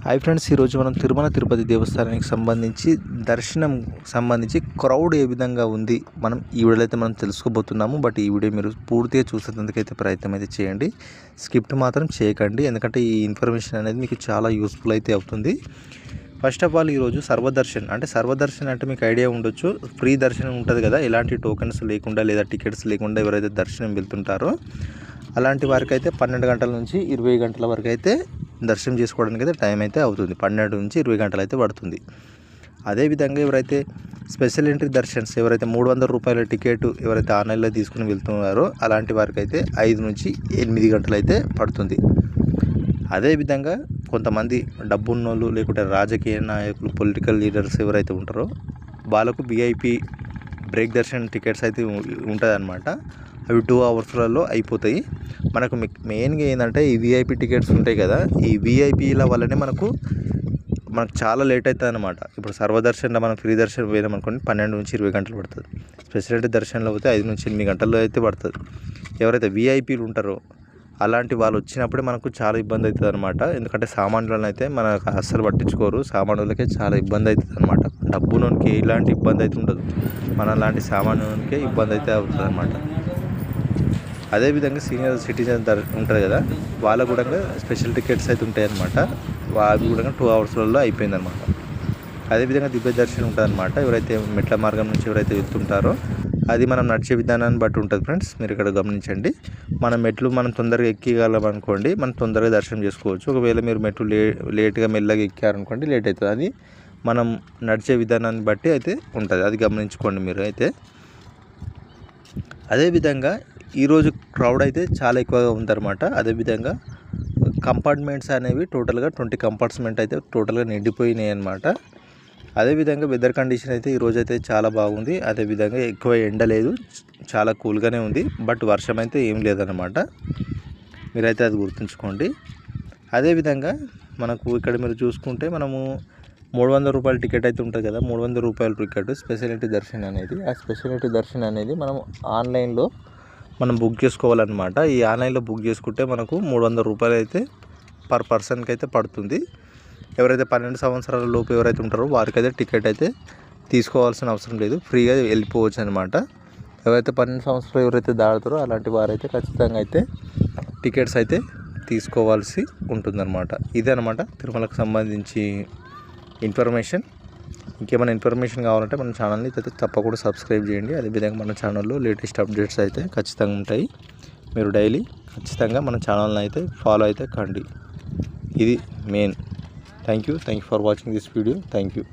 Hi friends, ఈరోజు మనం తిరుమల తిరుపతి దేవస్థానానికి దర్శనం సంబంధించి క్రౌడ్ ఏ విధంగా ఉంది మనం ఈ వీడియోలో అయితే మనం తెలుసుకోబోతున్నాము. బట్ ఈ వీడియో మీరు పూర్తిగా చూసేందుకైతే ప్రయత్నం అయితే చేయండి, స్కిప్ మాత్రం చేయకండి. ఎందుకంటే ఈ ఇన్ఫర్మేషన్ అనేది మీకు చాలా యూస్ఫుల్ అయితే అవుతుంది. ఫస్ట్ ఆఫ్ ఆల్ ఈరోజు సర్వదర్శన్ అంటే మీకు ఐడియా ఉండొచ్చు, ఫ్రీ దర్శనం ఉంటుంది కదా, ఎలాంటి టోకెన్స్ లేకుండా లేదా టికెట్స్ లేకుండా ఎవరైతే దర్శనం వెళ్తుంటారో అలాంటి వారికి అయితే 12 గంటల నుంచి 20 గంటల వరకు అయితే దర్శనం చేసుకోవడానికి అయితే టైం అయితే అవుతుంది. 12 నుంచి 20 గంటలు అయితే పడుతుంది. అదేవిధంగా ఎవరైతే స్పెషల్ ఎంట్రీ దర్శన్స్, ఎవరైతే 300 రూపాయల టికెట్ ఎవరైతే ఆన్లైన్లో తీసుకుని వెళ్తున్నారో అలాంటి వారికి అయితే 5 నుంచి 8 గంటలు అయితే పడుతుంది. అదేవిధంగా కొంతమంది డబ్బున్నోళ్ళు లేకుంటే రాజకీయ నాయకులు, పొలిటికల్ లీడర్స్ ఎవరైతే ఉంటారో వాళ్ళకు విఐపి బ్రేక్ దర్శన్ టికెట్స్ అయితే ఉంటుంది అన్నమాట. అవి 2 అవర్స్లలో అయిపోతాయి. మనకు మెయిన్గా ఏంటంటే ఈ విఐపి టికెట్స్ ఉంటాయి కదా, ఈ విఐపీల వల్లనే మనకు చాలా లేట్ అవుతుంది అన్నమాట. ఇప్పుడు సర్వదర్శన్లో మనం ఫ్రీ దర్శనం పోయినాం అనుకోండి, 12 నుంచి 20 గంటలు పడుతుంది. స్పెషాలిటీ దర్శనంలో పోతే 5 నుంచి 8 గంటల్లో అయితే పడుతుంది. ఎవరైతే విఐపీలు ఉంటారో అలాంటి వాళ్ళు వచ్చినప్పుడే మనకు చాలా ఇబ్బంది అవుతుంది అనమాట. ఎందుకంటే సామాన్యులను అయితే మనకు అస్సలు పట్టించుకోరు, సామాన్యులకే చాలా ఇబ్బంది అవుతుంది అనమాట. డబ్బునోనికి ఎలాంటి ఇబ్బంది అయితే ఉండదు, మన లాంటి సామాన్యునికే ఇబ్బంది అయితే అవుతుంది అనమాట. అదేవిధంగా సీనియర్ సిటిజన్ ఉంటుంది కదా, వాళ్ళకు కూడా స్పెషల్ టికెట్స్ అయితే ఉంటాయి అన్నమాట. అవి కూడా 2 అవర్స్లలో అయిపోయిందన్నమాట. అదేవిధంగా దివ్య దర్శనం ఉంటుంది అనమాట. ఎవరైతే మెట్ల మార్గం నుంచి ఎవరైతే వెళ్తుంటారో అది మనం నడిచే విధానాన్ని బట్టి ఉంటుంది ఫ్రెండ్స్. మీరు ఇక్కడ గమనించండి, మనం తొందరగా ఎక్కగలం అనుకోండి, మనం తొందరగా దర్శనం చేసుకోవచ్చు. ఒకవేళ మీరు మెట్లు లేట్గా మెల్లగా ఎక్కారనుకోండి, లేట్ అవుతుంది. అది మనం నడిచే విధానాన్ని బట్టి అయితే ఉంటుంది, అది గమనించుకోండి మీరు అయితే. అదేవిధంగా ఈరోజు క్రౌడ్ అయితే చాలా ఎక్కువగా ఉందన్నమాట. అదేవిధంగా కంపార్ట్మెంట్స్ అనేవి టోటల్గా 20 కంపార్ట్మెంట్ అయితే టోటల్గా నిండిపోయినాయి అన్నమాట. అదేవిధంగా వెదర్ కండిషన్ అయితే ఈరోజు అయితే చాలా బాగుంది. అదేవిధంగా ఎక్కువ ఎండ లేదు, చాలా కూల్గానే ఉంది. బట్ వర్షం అయితే ఏం లేదన్నమాట, మీరైతే అది గుర్తుంచుకోండి. అదేవిధంగా మనకు ఇక్కడ మీరు చూసుకుంటే మనము 300 రూపాయల టికెట్ అయితే ఉంటుంది కదా, 300 రూపాయల టికెట్ స్పెషాలిటీ దర్శనం అనేది. ఆ స్పెషాలిటీ దర్శనం అనేది మనం ఆన్లైన్లో బుక్ చేసుకోవాలన్నమాట. ఈ ఆన్లైన్లో బుక్ చేసుకుంటే మనకు 300 రూపాయలు అయితే పర్ పర్సన్కి అయితే పడుతుంది. ఎవరైతే 12 సంవత్సరాల లోపు ఎవరైతే ఉంటారో వారికైతే టికెట్ అయితే తీసుకోవాల్సిన అవసరం లేదు, ఫ్రీగా వెళ్ళిపోవచ్చు అనమాట. ఎవరైతే 12 సంవత్సరాలు ఎవరైతే దాటుతారో అలాంటి వారైతే ఖచ్చితంగా అయితే టికెట్స్ అయితే తీసుకోవాల్సి ఉంటుందన్నమాట. ఇదే అనమాట తిరుమలకు సంబంధించి ఇన్ఫర్మేషన్. ఇంకేమైనా ఇన్ఫర్మేషన్ కావాలంటే మన ఛానల్ని అయితే తప్పకుండా సబ్స్క్రైబ్ చేయండి. అదేవిధంగా మన ఛానల్లో లేటెస్ట్ అప్డేట్స్ అయితే ఖచ్చితంగా ఉంటాయి. మీరు డైలీ ఖచ్చితంగా మన ఛానల్ని అయితే ఫాలో అయితే కండి. ఇది main. Thank you for watching this video. Thank you.